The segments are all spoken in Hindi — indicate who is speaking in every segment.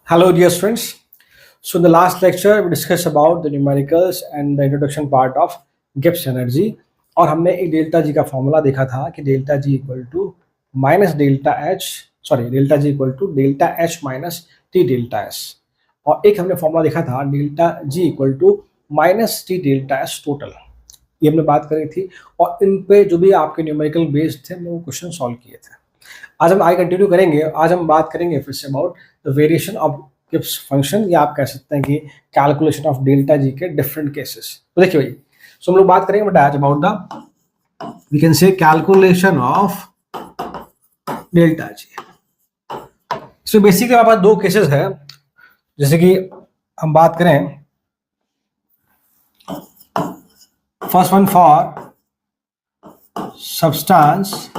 Speaker 1: Hello, dear friends. So, in the last lecture, we discussed about the numericals and the introduction part of Gibbs energy. और हमने एक डेल्टा जी का फॉर्मूला देखा था कि delta G equal to minus delta H delta G equal to delta H minus T delta S. और एक हमने फॉर्मूला देखा था delta G equal to minus T delta S total. ये हमने बात करी थी और इन पे जो भी आपके न्यूमेरिकल बेस्ड थे हमने वो क्वेश्चन सॉल्व किए थे। आज हम आगे कंटिन्यू करेंगे। आज हम बात करेंगे फिर say about the variation of Gibbs function, या आप कह सकते हैं कि कैलकुलेशन ऑफ डेल्टा जी के डिफरेंट केसेस। तो देखिए भाई, सो हम लोग बात करेंगे बट आज about the we can say calculation of delta G. So basically हमारे पास दो केसेस है। जैसे कि हम बात करें first one for substance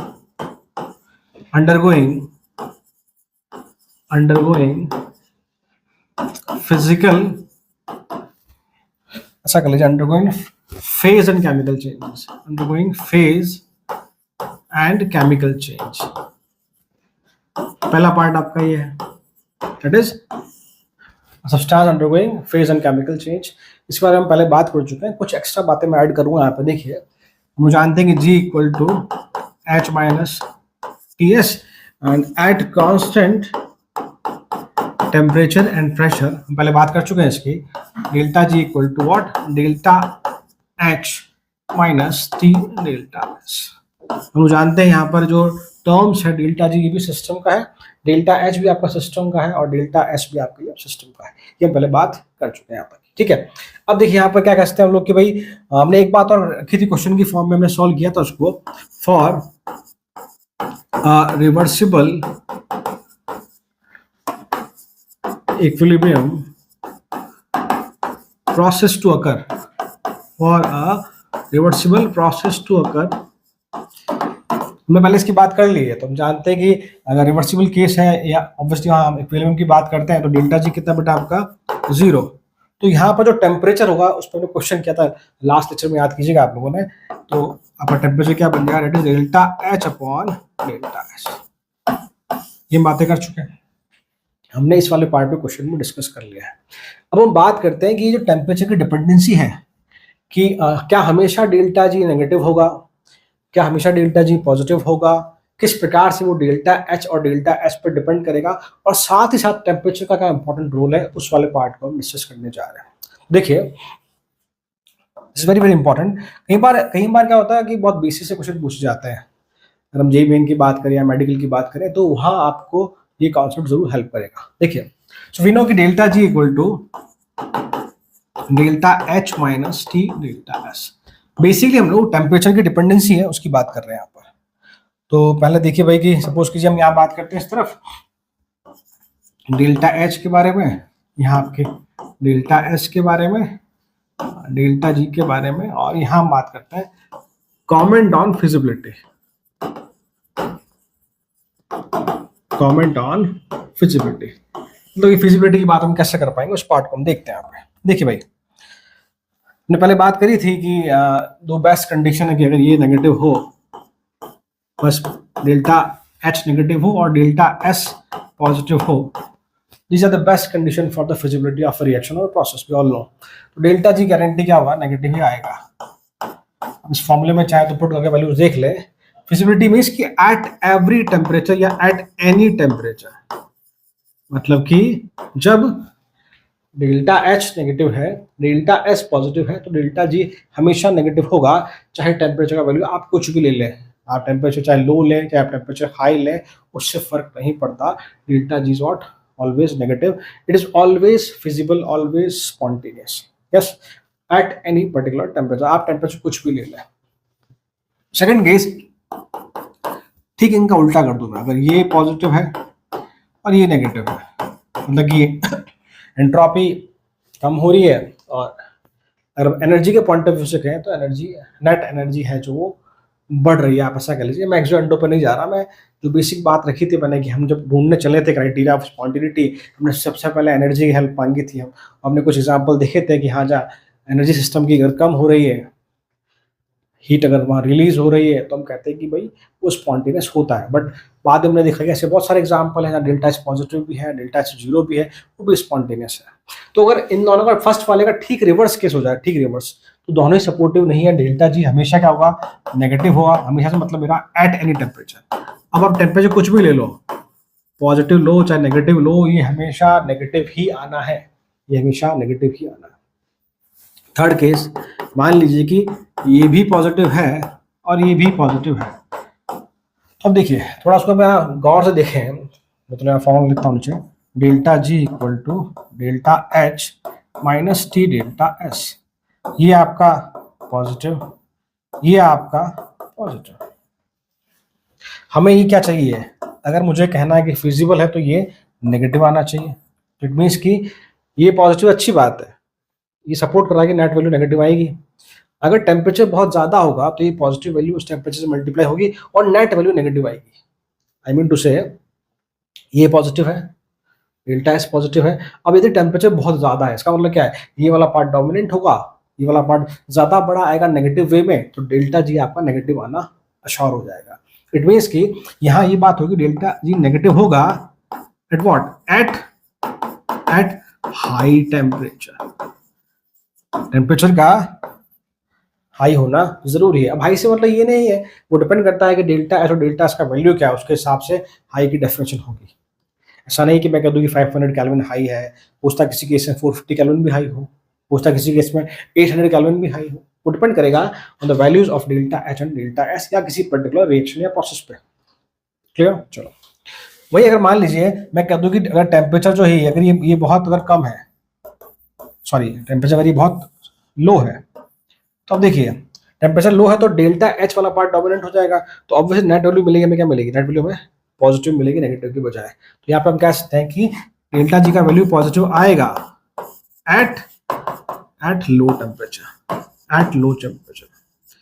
Speaker 1: undergoing physical, ऐसा कर लीजिए, undergoing phase and chemical changes, undergoing phase and chemical change। पहला पार्ट आपका ये है, that is substance undergoing phase and chemical change। इसके बारे में हम पहले बात कर चुके हैं, कुछ एक्स्ट्रा बातें मैं ऐड करूंगा यहाँ पे। देखिए, हम जानते हैं कि G equal to H minus T S and at constant temperature and pressure, हम पहले बात कर चुके हैं इसकी, delta G equal to what, delta H minus T delta S. हम जानते हैं यहाँ पर जो टर्म्स है, डेल्टा जी भी सिस्टम का है, डेल्टा एच भी आपका सिस्टम का है और डेल्टा एस भी आपके लिए सिस्टम का है। ये हम पहले बात कर चुके हैं यहाँ पर, ठीक है। अब देखिए यहाँ पर क्या कहते हैं हम लोग कि भाई हमने एक बात और रखी थी क्वेश्चन की फॉर्म में, हमने सॉल्व किया था उसको, for reversible equilibrium process to occur, for a reversible process to occur, हमने पहले इसकी बात कर ली है। तो हम जानते हैं कि अगर रिवर्सिबल केस है या ऑब्वियसली हम इक्विलिब्रियम की बात करते हैं तो डेल्टा जी कितना बेटा आपका 0। तो यहाँ पर जो टेम्परेचर होगा उस पर क्वेश्चन किया था लास्ट लेक्चर में, याद कीजिएगा आप लोगों ने। तो आपका टेम्परेचर क्या बन जाएगा, it is delta H upon delta S. ये बातें कर चुके हैं हमने, इस वाले पार्ट में क्वेश्चन में डिस्कस कर लिया है। अब हम बात करते हैं कि जो टेम्परेचर की डिपेंडेंसी है कि क्या हमेशा डेल्टा जी नेगेटिव होगा, क्या हमेशा डेल्टा जी पॉजिटिव होगा, किस प्रकार से वो डेल्टा एच और डेल्टा एस पर डिपेंड करेगा, और साथ ही साथ टेम्परेचर का क्या इंपॉर्टेंट रोल है, उस वाले पार्ट को हम डिस्कस करने जा रहे हैं। देखिए, इट्स वेरी वेरी इंपॉर्टेंट। कई बार क्या होता है कि बहुत बेसिक से क्वेश्चन पूछे जाते हैं। अगर हम जेईई मेन की बात करें या मेडिकल की बात करें तो वहाँ आपको ये कॉन्सेप्ट जरूर हेल्प करेगा। देखिए, सो वी नो कि delta G equal to delta H minus T delta S. Basically हम लोग टेम्परेचर की डिपेंडेंसी है उसकी बात कर रहे हैं यहाँ पर। तो पहले देखिए भाई कि सपोज कीजिए हम यहाँ बात करते हैं इस तरफ डेल्टा एच के बारे में, यहाँ आपके डेल्टा एस के बारे में, डेल्टा जी के बारे में, और यहाँ हम बात करते हैं comment on feasibility, comment on feasibility. मतलब ये फिजिबिलिटी की बात हम कैसे कर पाएंगे उस पार्ट को हम देखते हैं यहाँ पे। देखिए भाई, हमने पहले बात करी थी कि दो बेस्ट कंडीशन है कि अगर ये नेगेटिव हो, बस डेल्टा एच नेगेटिव हो और डेल्टा एस पॉजिटिव हो, these are the best condition for the feasibility of a reaction or process, we all know। तो डेल्टा जी गारंटी क्या होगा, नेगेटिव ही आएगा। अब इस फॉर्मूले में चाहे तो पुट करके वैल्यूज देख ले। फिजिबिलिटी मींस कि एट एवरी टेम्परेचर या एट एनी टेम्परेचर, मतलब कि जब डेल्टा एच नेगेटिव है, डेल्टा एस पॉजिटिव है, तो डेल्टा जी हमेशा नेगेटिव होगा, चाहे टेम्परेचर का वैल्यू आप कुछ भी ले लें। आप टेम्परेचर चाहे लो लें चाहे आप टेम्परेचर हाई लें, उससे फर्क नहीं पड़ता। Delta G is what, always negative, it is always feasible, always spontaneous, yes, at any particular temperature। आप टेम्परेचर कुछ भी ले लें। सेकंड केस, ठीक इनका उल्टा कर दूं मैं, अगर ये पॉजिटिव है और ये नेगेटिव है, मतलब कि एंट्रोपी कम हो रही है, और अगर एनर्जी के पॉइंट ऑफ व्यू से कहें तो एनर्जी, नेट एनर्जी है जो वो बढ़ रही है, आप ऐसा कह लीजिए। मैं एक्सो एंडो पर नहीं जा रहा, मैं जो बेसिक बात रखी थी मैंने कि हम जब ढूंढने चले थे क्राइटेरिया ऑफ स्पॉन्टिनिटी, हमने सबसे पहले एनर्जी की हेल्प मांगी थी। हमने कुछ एग्जांपल देखे थे कि हाँ, जहाँ एनर्जी सिस्टम की अगर कम हो रही है हीट अगर वहाँ रिलीज हो रही है तो हम कहते हैं कि भाई वो स्पॉन्टेनियस होता है। बट बाद में हमने देखा कि ऐसे बहुत सारे एग्जाम्पल हैं जहाँ डेल्टा एच पॉजिटिव भी है, डेल्टा एच जीरो भी है, वो भी स्पॉन्टेनियस है। तो अगर इन दोनों का फर्स्ट वाले का ठीक रिवर्स केस हो जाए, ठीक रिवर्स, तो दोनों ही सपोर्टिव नहीं है, डेल्टा जी हमेशा क्या होगा, नेगेटिव होगा हमेशा, से मतलब मेरा एट एनी टेम्परेचर। अब आप टेम्परेचर कुछ भी ले लो, पॉजिटिव लो चाहे नेगेटिव लो, ये हमेशा नेगेटिव ही आना है, ये हमेशा नेगेटिव ही आना है। थर्ड केस, मान लीजिए कि ये भी पॉजिटिव है और ये भी पॉजिटिव है। अब देखिए थोड़ा उसको मैं गौर से देखें, मैं तो यहाँ फॉर्मूला लिखता हूँ नीचे, delta G equal to delta H minus T delta S. ये आपका पॉजिटिव, ये आपका पॉजिटिव। हमें ये क्या चाहिए, अगर मुझे कहना है कि फिजिबल है तो ये नेगेटिव आना चाहिए। इट मीन्स कि ये पॉजिटिव अच्छी बात है, ये सपोर्ट कर रहा है कि नेट वैल्यू नेगेटिव आएगी। अगर टेम्परेचर बहुत ज़्यादा होगा तो ये पॉजिटिव वैल्यू उस टेम्परेचर से मल्टीप्लाई होगी और नेट वैल्यू नेगेटिव आएगी। आई मीन टू से ये पॉजिटिव है, डेल्टा एस पॉजिटिव है। अब यदि टेम्परेचर बहुत ज़्यादा है, इसका मतलब क्या है, ये वाला पार्ट डोमिनेंट होगा, ये वाला पार्ट ज़्यादा बड़ा आएगा नेगेटिव वे में, तो डेल्टा जी आपका नेगेटिव आना अश्योर हो जाएगा। इट मीन्स कि यहाँ ये बात होगी डेल्टा जी नेगेटिव होगा at what, at high temperature. Temperature का हाई होना जरूरी है। अब हाई से मतलब ये नहीं है, वो डिपेंड करता है कि डेल्टा एच और डेल्टा एस का वैल्यू क्या है, उसके हिसाब से हाई की डेफिनेशन होगी। ऐसा नहीं कि मैं कह दूँ कि 500 केल्विन हाई है, पूछता किसी केस में 450 केल्विन भी हाई हो, पूछता किसी केस में 800 केल्विन भी हाई हो। वो डिपेंड करेगा on the values of delta H and delta S या किसी पर्टिकुलर रिएक्शन या प्रोसेस पे। क्लियर? चलो वही अगर मान लीजिए मैं कह दूँ कि अगर टेम्परेचर जो है अगर ये बहुत अगर कम है, सॉरी टेम्परेचर अगर ये बहुत लो है, तो अब देखिए टेम्परेचर लो है तो डेल्टा एच वाला पार्ट डोमिनेंट हो जाएगा, तो ऑब्वियसली नेट वैल्यू मिलेगी, हमें क्या मिलेगी, नेट वैल्यू में पॉजिटिव मिलेगी नेगेटिव की बजाय। तो यहाँ पे हम कह सकते हैं कि डेल्टा जी का वैल्यू पॉजिटिव आएगा at low temperature, at low temperature.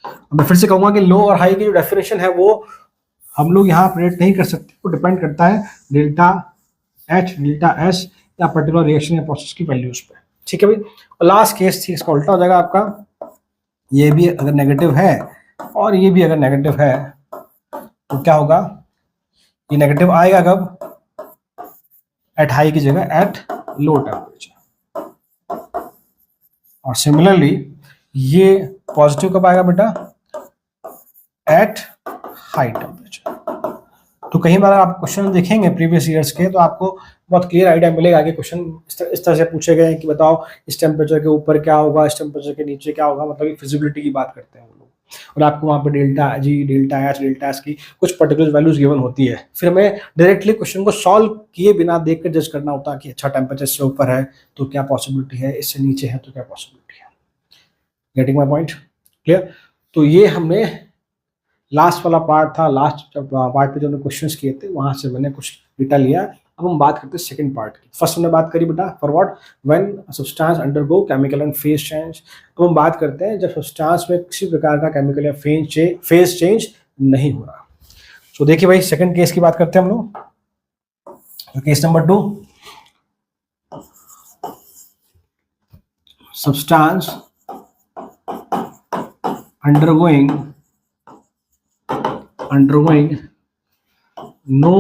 Speaker 1: अब मैं फिर से कहूंगा कि लो और हाई की जो डेफिनेशन है वो हम लोग यहाँ प्रेडिक्ट नहीं कर सकते, वो डिपेंड करता है डेल्टा एच डेल्टा एस या पर्टिकुलर रिएक्शन या प्रोसेस की वैल्यूज पे। ठीक है भाई। और लास्ट केस थी, इसका उल्टा हो जाएगा आपका, ये भी अगर नेगेटिव है और ये भी अगर नेगेटिव है तो क्या होगा, ये नेगेटिव आएगा कब, एट हाई की जगह एट लो टेम्परेचर। और सिमिलरली ये पॉजिटिव कब आएगा बेटा, एट हाई टेम्परेचर। तो कई बार आप क्वेश्चन देखेंगे प्रीवियस ईयर्स के, तो आपको बहुत क्लियर आइडिया मिलेगा कि क्वेश्चन इस तरह से पूछे गए हैं कि बताओ इस टेम्परेचर के ऊपर क्या होगा, इस टेम्परेचर के नीचे क्या होगा, मतलब फिजिबिलिटी की बात करते हैं वो लोग। और आपको वहाँ पे डेल्टा जी डेल्टा एच की कुछ पर्टिकुलर वैल्यूज गिवन होती है, फिर हमें डायरेक्टली क्वेश्चन को सॉल्व किए बिना देख कर जज करना होता है कि अच्छा टेम्परेचर से ऊपर है तो क्या पॉसिबिलिटी है, इससे नीचे है तो क्या पॉसिबिलिटी है। Getting my point? क्लियर? तो ये हमने लास्ट वाला पार्ट था, लास्ट पार्ट पे जो हमने क्वेश्चंस किए थे वहां से मैंने कुछ डेटा लिया। अब हम बात करते हैं सेकंड पार्ट की। फर्स्ट हमने बात करी बेटा for what, when substance undergo chemical and phase change. अब हम बात करते हैं जब सब्सटेंस में किसी प्रकार का केमिकल या फेज चेंज नहीं हो रहा। तो देखिए भाई सेकंड केस की बात करते हैं हम लोग। तो case number 2, substance undergoing no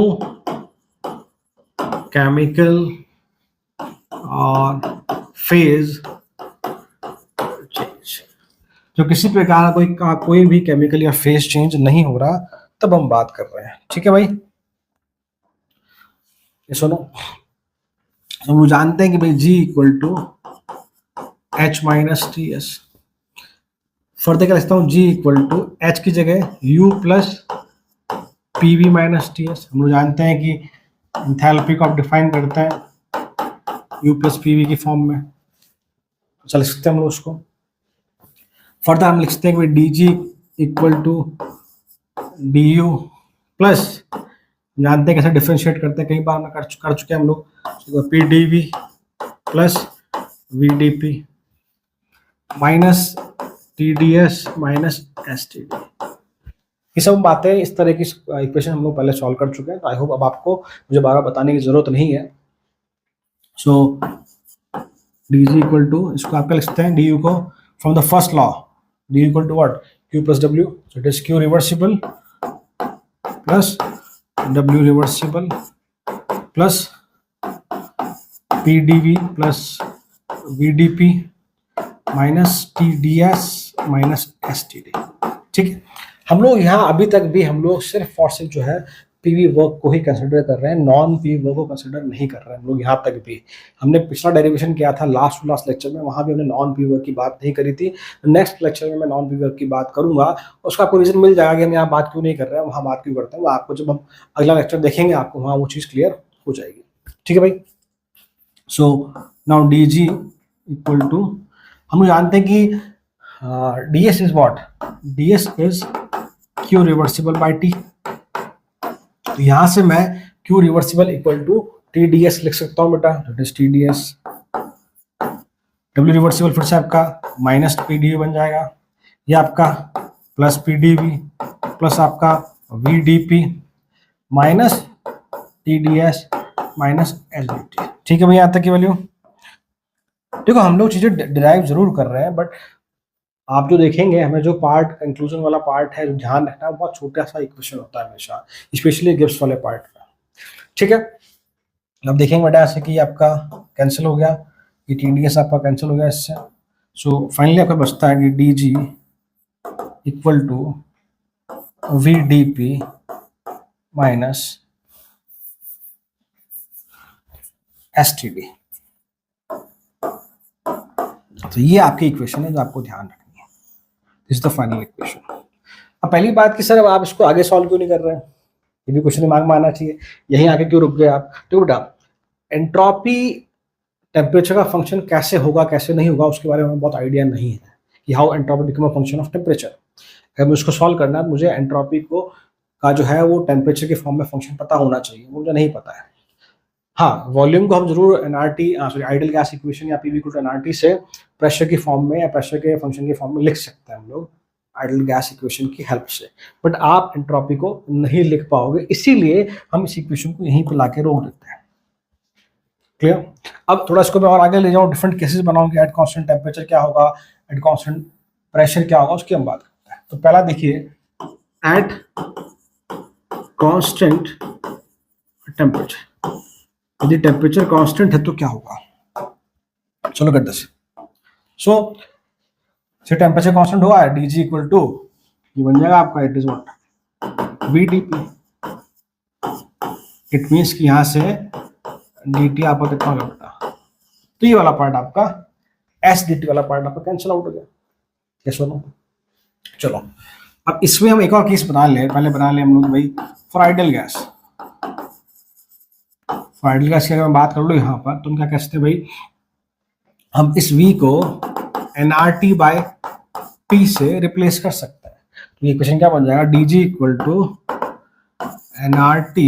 Speaker 1: chemical or phase change, जो किसी प्रकार का कोई भी केमिकल या फेज चेंज नहीं हो रहा, तब हम बात कर रहे हैं। ठीक है भाई, ये सुनो, हम लोग जानते हैं कि भाई G equal to H minus T S. Further क्या लिखता हूँ, G इक्वल टू H की जगह U plus P V minus T S. हम लोग जानते हैं कि एंथैल्पी को आप डिफाइन करते हैं U प्लस पी वी की फॉर्म में, चल सकते हैं हम लोग उसको। फर्दर हम लिख सकते हैं कि D G equal to D U plus, जानते हैं कैसे डिफ्रेंशिएट करते हैं, कई बार हमने कर चुके हैं हम लोग, P D V plus V D P minus T D S minus S T D. ये सब बातें, इस तरह की इक्वेशन हम लोग पहले सॉल्व कर चुके हैं, तो आई होप अब आपको मुझे बार बार बताने की जरूरत नहीं है। So D G equal to, इसको आप क्या लिखते हैं, डी यू को from the first law, D equal to what, Q plus W, so it is Q reversible plus W reversible plus PdV plus VdP minus TdS minus STD। ठीक है, हम लोग यहाँ अभी तक भी हम लोग सिर्फ और सिर्फ जो है पीवी वर्क को ही कंसिडर कर रहे हैं, नॉन पीवी वर्क को कंसिडर नहीं कर रहे हैं हम लोग यहाँ तक भी। हमने पिछला डेरिवेशन किया था लास्ट लेक्चर में, वहाँ भी हमने नॉन पीवी वर्क की बात नहीं करी थी। नेक्स्ट लेक्चर में मैं नॉन पीवी वर्क की बात करूंगा, उसका आपको रीजन मिल जाएगा कि हम यहाँ बात क्यों नहीं कर रहे हैं, वहाँ बात क्यों करते हैं। वो आपको जब हम अगला लेक्चर देखेंगे आपको वहाँ वो चीज़ क्लियर हो जाएगी। ठीक है भाई। So now DG equal to, हम लोग जानते हैं कि DS is what, DS is Q reversible by T। तो यहां से मैं Q reversible equal to TdS लिख सकता हूं बेटा, that is TdS। W reversible फिर से आपका माइनस PdV बन जाएगा, ये आपका प्लस PdV प्लस आपका VdP minus TdS minus SDT। ठीक है भैया, यहाँ तक की वैल्यू। देखो हम लोग चीजें डिराइव जरूर कर रहे हैं, बट आप जो देखेंगे हमें जो पार्ट कंक्लूजन वाला पार्ट है, जो ध्यान रखना है, बहुत छोटा सा इक्वेशन होता है हमेशा, स्पेशली गिब्स वाले पार्ट का। ठीक है, अब देखेंगे बेटा ऐसे कि आपका कैंसिल हो गया, ये TdS आपका कैंसिल हो गया इससे। सो फाइनली आपका बचता है कि DG equal to VdP minus STD। तो ये आपकी इक्वेशन है जो आपको ध्यान रखनी है, this is the final equation. अब पहली बात कि सर अब आप इसको आगे सॉल्व क्यों नहीं कर रहे हैं, ये भी क्वेश्चन दिमाग में आना चाहिए, यहीं आके क्यों रुक गए आप। तो बेटा एंट्रोपी टेम्परेचर का फंक्शन कैसे होगा कैसे नहीं होगा उसके बारे में बहुत आइडिया नहीं है कि how entropy become a function of temperature. अगर मुझे उसको सॉल्व करना है मुझे एंट्रोपी को का जो है वो टेम्परेचर के फॉर्म में फंक्शन पता होना चाहिए, वो मुझे नहीं पता है। हाँ, वॉल्यूम को हम जरूर आइडियल गैस इक्वेशन या PV इक्वल टू nRT से प्रेशर की फॉर्म में या प्रेशर के फंक्शन के फॉर्म में लिख सकते हैं हम लोग आइडियल गैस इक्वेशन की हेल्प से, बट आप एंट्रोपी को नहीं लिख पाओगे, इसीलिए हम इस इक्वेशन को यहीं पर लाके रोक देते हैं। क्लियर। अब थोड़ा इसको मैं और आगे ले जाऊँ, डिफरेंट केसेस बनाऊंगी, एट कांस्टेंट टेम्परेचर क्या होगा, एट कांस्टेंट प्रेशर क्या होगा, उसकी हम बात करते हैं। तो पहला देखिए, एट कांस्टेंट टेम्परेचर, यदि टेम्परेचर कांस्टेंट है तो क्या होगा। चलो कर दस। सो टेम्परेचर कांस्टेंट हुआ है, DG इक्वल टू ये बन जाएगा आपका, it is what VdP। It means कि यहां से DT आपका कितना होगा बेटा, तो ये वाला पार्ट आपका SDT वाला पार्ट आपका कैंसिल आउट हो गया। कैसे हो। चलो अब इसमें हम एक और केस बना ले, पहले बना ले हम लोग भाई for ideal gas. For ideal gas की अगर मैं बात कर लो यहाँ पर, तुम क्या कहते हैं भाई, हम इस V को nRT बाय P से रिप्लेस कर सकते हैं। तो ये क्वेश्चन क्या बन जाएगा, DG equal to nRT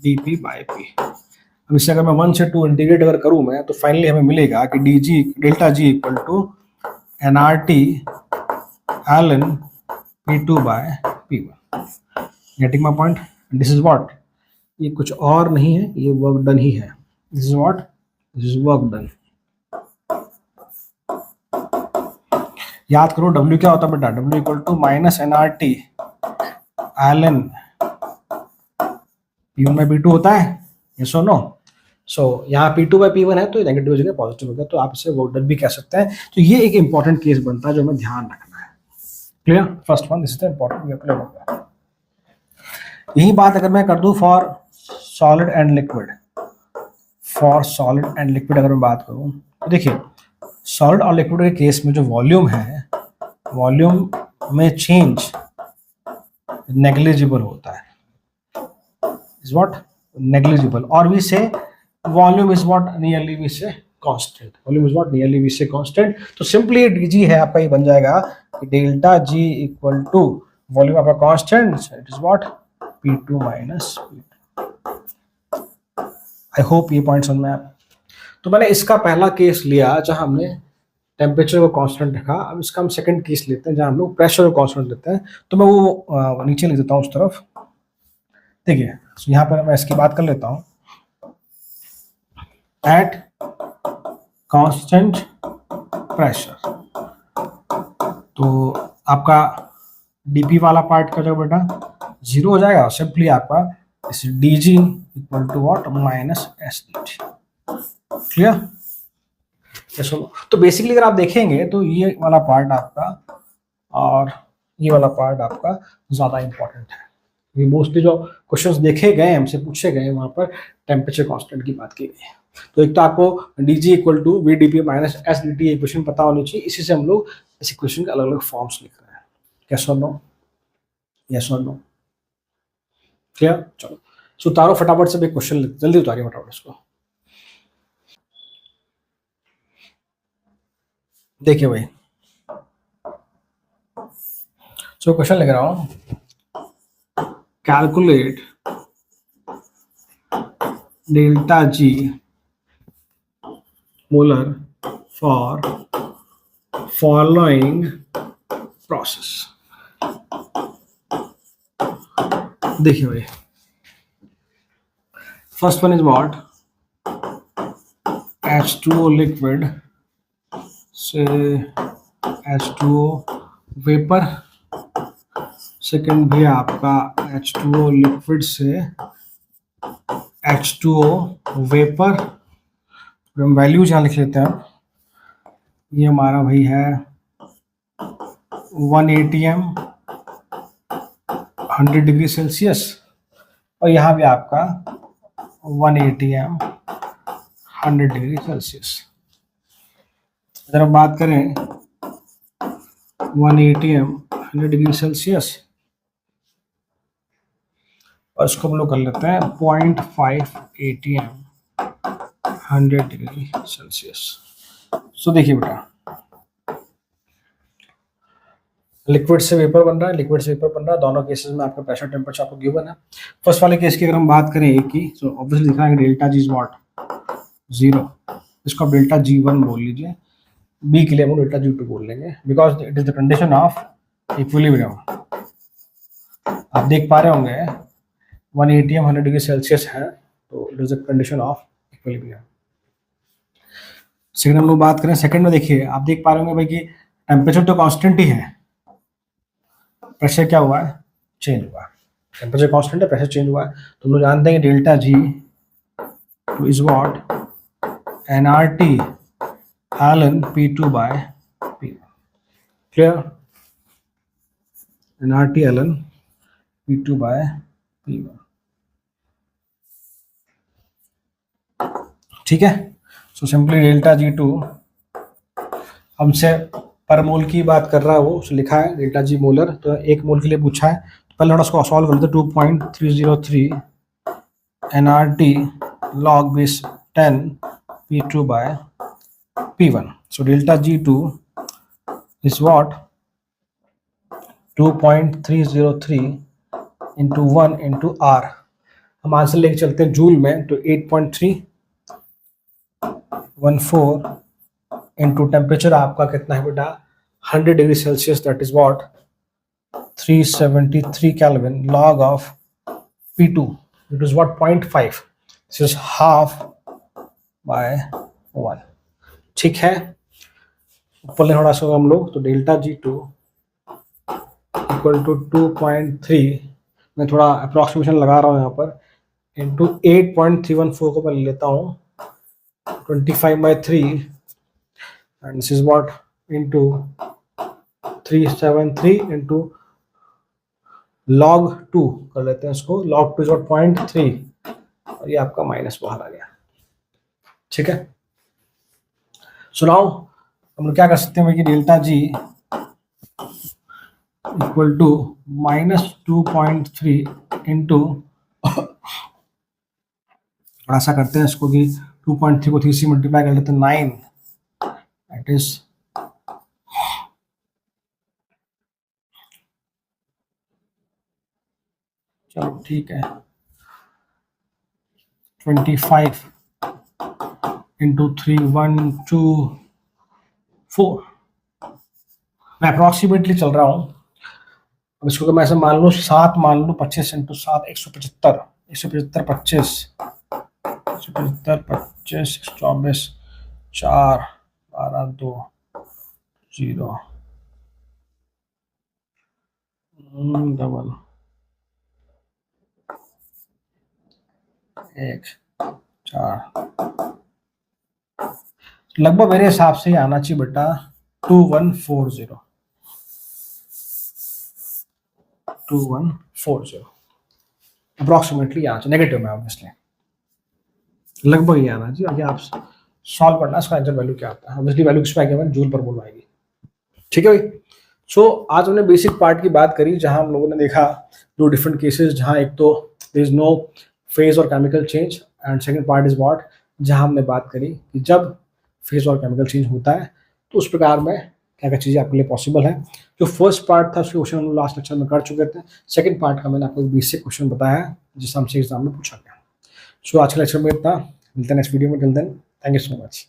Speaker 1: dP by P। अब इससे अगर मैं 1 से 2 इंटीग्रेट अगर करूं मैं, तो फाइनली हमें मिलेगा कि DG delta G equal to nRT ln P2 by P1। Getting my point, this is what, ये कुछ और नहीं है, ये वर्क डन ही है। This is what, this is work done. याद करो W क्या होता है बेटा, W equal to minus nRT ln P1 by P2 होता है, यस और नो। सो यहाँ P2 बाय P1 है तो नेगेटिव हो जाएगा पॉजिटिव हो गया, तो आप इसे वर्क डन भी कह सकते हैं। तो ये एक इंपॉर्टेंट केस बनता है जो हमें ध्यान रखना है। Clear, first one, this is the important. यही बात अगर मैं कर दूं for solid and liquid, for solid and liquid अगर मैं बात करूं तो देखिए सॉलिड और लिक्विड के केस में जो वॉल्यूम है, वॉल्यूम में चेंज नेग्लिजिबल होता है, इज व्हाट नेग्लिजिबल, और we say volume is what nearly we say constant, volume is what nearly we say constant. तो सिंपली DG है आपका, ये बन जाएगा कि delta G equal to volume आपका constant, it is what P2 minus P2। I hope ये पॉइंट समझ में आया। तो मैंने इसका पहला केस लिया जहां हमने टेम्परेचर को कांस्टेंट रखा। अब इसका हम सेकंड केस लेते हैं जहां हम लोग प्रेशर को कांस्टेंट लेते हैं। तो मैं वो नीचे लिख देता हूँ उस तरफ। देखिए यहाँ पर मैं इसकी बात कर लेता हूँ, एट कांस्टेंट प्रेशर। तो आपका डीपी वाला पार्ट का जो बेटा 0 हो जाएगा, सिंपली आपका D G equal to what minus S D T. Clear? तो बेसिकली अगर आप देखेंगे तो ये वाला पार्ट आपका और ये वाला पार्ट आपका ज्यादा इंपॉर्टेंट है। ये मोस्टली जो क्वेश्चंस देखे गए हमसे पूछे गए वहां पर टेम्परेचर कांस्टेंट की बात की गई है। तो एक तो आपको D G equal to V D P minus S D T equation पता होनी चाहिए, इसी से हम लोग इस इक्वेशन के अलग अलग फॉर्म्स लिख रहे हैं। यस और नो? यस और नो? क्लियर? चलो सो उतारो फटाफट से, क्वेश्चन जल्दी उतारिए फटाफट इसको। देखिए भाई, सो क्वेश्चन लिख रहा हूं, calculate delta G molar for following process. देखिए भाई, first one is what, H2O liquid से H2O वेपर, सेकंड भी आपका H2O लिक्विड से H2O वेपर। हम वैल्यूज यहाँ लिख लेते हैं। ये हमारा भाई है 1 atm 100 डिग्री सेल्सियस, और यहाँ भी आपका 1 atm 100 डिग्री सेल्सियस। अगर हम बात करें 1 atm 100 डिग्री सेल्सियस, और इसको हम लोग कर लेते हैं 0.5 atm 100 डिग्री सेल्सियस। सो देखिए बेटा, लिक्विड से वेपर बन रहा है, लिक्विड से वेपर बन रहा है, दोनों केसेस में आपका प्रेशर टेम्परेचर आपको गिवन है। फर्स्ट वाले केस की अगर हम बात करें एक की, तो ऑब्वियसली लिखा है डेल्टा जी इज व्हाट 0, इसको आप डेल्टा जी 1 बोल लीजिए, बी के लिए हम डेल्टा जी 2 बोल लेंगे, because it is the condition of equilibrium. आप देख पा रहे होंगे 1 atm 100 डिग्री सेल्सियस है, तो it is the condition of equilibrium. Second हम लोग बात करें, सेकंड में देखिए आप देख पा रहे होंगे भाई कि टेम्परेचर तो कांस्टेंट ही है, प्रेशर क्या हुआ है, चेंज हुआ है। टेम्परेचर कांस्टेंट है, प्रेशर चेंज हुआ है, तो हम लोग जानते हैं कि delta G is what N R T ln P two by P. Clear? N R T ln P two by P one. ठीक है? So simply delta G two हमसे पर मोल की बात कर रहा है, वो लिखा है डेल्टा जी मोलर, तो एक मोल के लिए पूछा है, तो पहले थोड़ा उसको सॉल्व कर लेते। 2.303 nRT log base 10 P2 by P1. So delta G2 is what 2.303 into 1 into R। हम आंसर लेके चलते हैं जूल में, तो 8.314 इंटू टेम्परेचर आपका कितना है बेटा 100 degree Celsius, that is what 373 kelvin log of P2, it is what 0.5, this is half by 1। ठीक है, ऊपर थोड़ा सा हम लोग, तो डेल्टा G2 इक्वल टू 2.3, मैं थोड़ा अप्रोक्सीमेशन लगा रहा हूँ यहाँ पर, इंटू 8.314 को मैं ले लेता हूँ 25/3, and this is what into 373 into log 2 कर लेते हैं इसको, log 2 is what 0.3, और ये आपका माइनस बाहर आ गया। ठीक है, सो नाउ हम लोग क्या कर सकते हैं कि delta G equal to -2.3 into, ऐसा करते हैं इसको कि 2.3 को 3 से मल्टीप्लाई कर लेते हैं 9, दैट इज चलो ठीक है 25 इंटू 3 124, मैं अप्रोक्सीमेटली चल रहा हूँ। अब इसको मैं ऐसे मान लूँ 7 मान लूँ, 25 इंटू 7 175, 175 25 175 25 124 4 12 2 0 डबल 1 4 लगभग मेरे हिसाब से ये आना चाहिए बेटा 2140 2140 अप्रोक्सीमेटली यहाँ से नेगेटिव में ऑब्वियसली लगभग ये आना चाहिए। आगे आप सॉल्व करना इसका आंसर वैल्यू क्या आता है। ऑब्वियसली वैल्यू किस पे आएगी हमारे जूल पर बोल आएगी। ठीक है भाई। सो आज हमने बेसिक पार्ट की बात करी जहां हम लोगों ने देखा दो डिफरेंट केसेस जहां एक तो देयर इज नो फेज और chemical change and second part is what जहां हमने बात करी कि जब फेज और केमिकल चेंज होता है तो उस प्रकार में क्या क्या चीज़ें आपके लिए पॉसिबल है। जो फर्स्ट पार्ट था उसके क्वेश्चन हम लास्ट लेक्चर में कर चुके थे। सेकंड पार्ट का मैंने आपको एक बेसिक क्वेश्चन बताया है जिससे हमसे एग्जाम में पूछा गया। सो आज के लेक्चर में इतना, मिलते हैं नेक्स्ट वीडियो में। Till then thank you so much.